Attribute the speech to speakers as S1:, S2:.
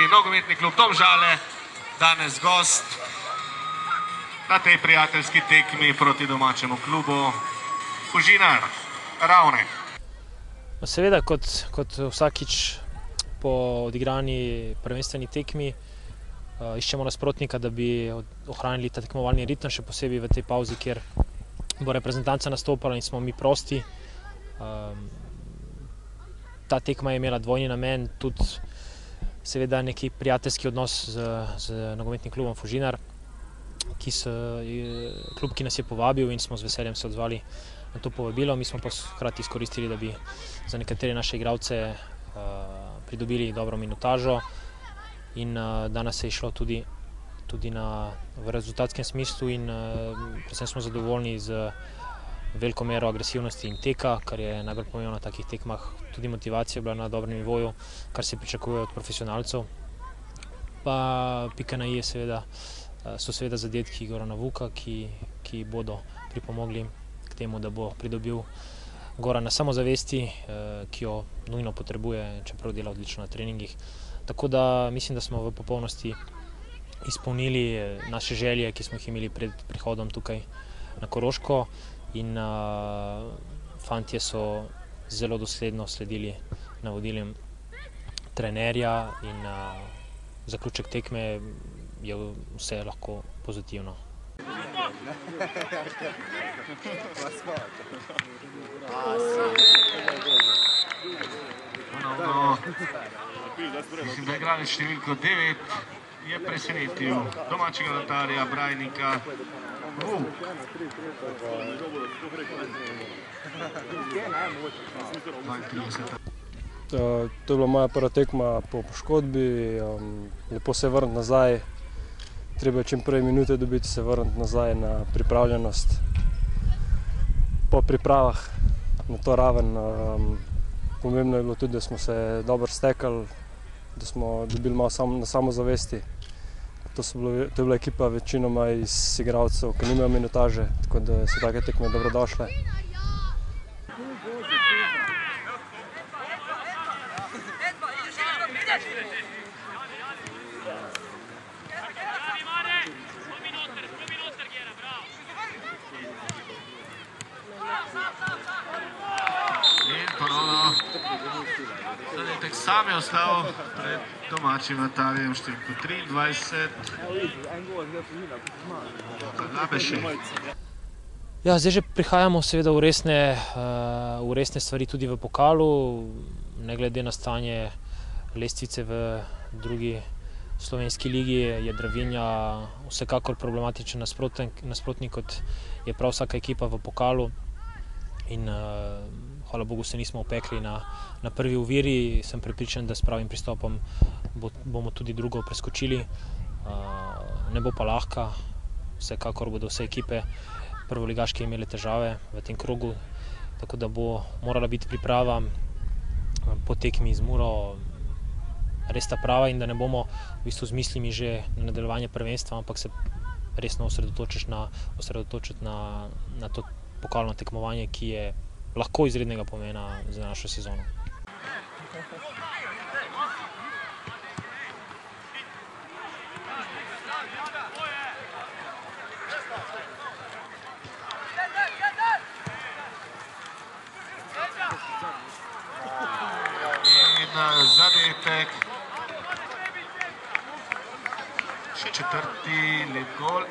S1: ekipi Nogometni klub Domžale, danes gost na tej prijateljski tekmi proti domačemu klubu Fužinar Ravne.
S2: Seveda, kot vsakič po odigrani prvenstveni tekmi iščemo nasprotnika, da bi ohranili ta tekmovalni ritem, še posebej v tej pauzi, kjer bo reprezentanca nastopala in smo mi prosti. Ta tekma je imela dvojni namen, tudi seveda neki prijateljski odnos z nogometnim klubom Fužinar, klub, ki nas je povabil in smo z veseljem se odzvali na to povabilo. Mi smo pa hkrati izkoristili, da bi za nekatere naše igralce pridobili dobro minutažo in danes se je išlo tudi v rezultatskem smislu in predvsem smo zadovoljni z veliko mero agresivnosti in teka, kar je najbolj pomembno na takih tekmah. Tudi motivacija je bila na dobrem nivoju, kar se pričakuje od profesionalcev. Pa pika na i so seveda zadetki Gorana Vuka, ki bodo pripomogli k temu, da bo pridobil Goran na samozavesti, ki jo nujno potrebuje, čeprav dela odlično na treningih. Tako da mislim, da smo v popolnosti izpolnili naše želje, ki smo jih imeli pred prihodom tukaj na Koroško, in fantje so zelo dosledno sledili navodilom trenerja in zaključek tekme je vse lahko pozitivno.
S1: Mislim, da igralec številko 9 je presenetil domačega vratarja Brajnika Vuk.
S3: To je bila moja prva tekma po poškodbi, lepo se je vrniti nazaj, treba je čim prej minute dobiti, se vrniti nazaj na pripravljenost. Po pripravah na to raven pomembno je bilo tudi, da smo se dobro stekali, da smo dobili malo na samozavesti. To je bila ekipa večinoma iz igralcev, ki nimajo minutaže, tako da so take tekme dobrodošle.
S1: In ponovno zadetek sam je ostal pred domačim vratarjem številko 23.
S2: Ja, zdaj že prihajamo seveda v resne stvari tudi v pokalu, ne glede na stanje lestvice v drugi slovenski ligi, je Dravinja vsekakor problematičen nasprotnik, kot je prav vsaka ekipa v pokalu. In hvala Bogu se nismo upekli na prvi oviri. Sem prepričan, da s pravim pristopom bomo tudi drugo preskočili. Ne bo pa lahka, vsekakor bodo vse ekipe prvoligaške imele težave v tem krogu, tako da bo morala biti priprava po tekmi z Muro res ta prava in da ne bomo v bistvu z mislimi že na nadaljevanje prvenstva, ampak se resno osredotočiti na to pokalno tekmovanje, ki je lahko izrednega pomena za našo sezono.
S1: In zadetek, še četrti lep gol.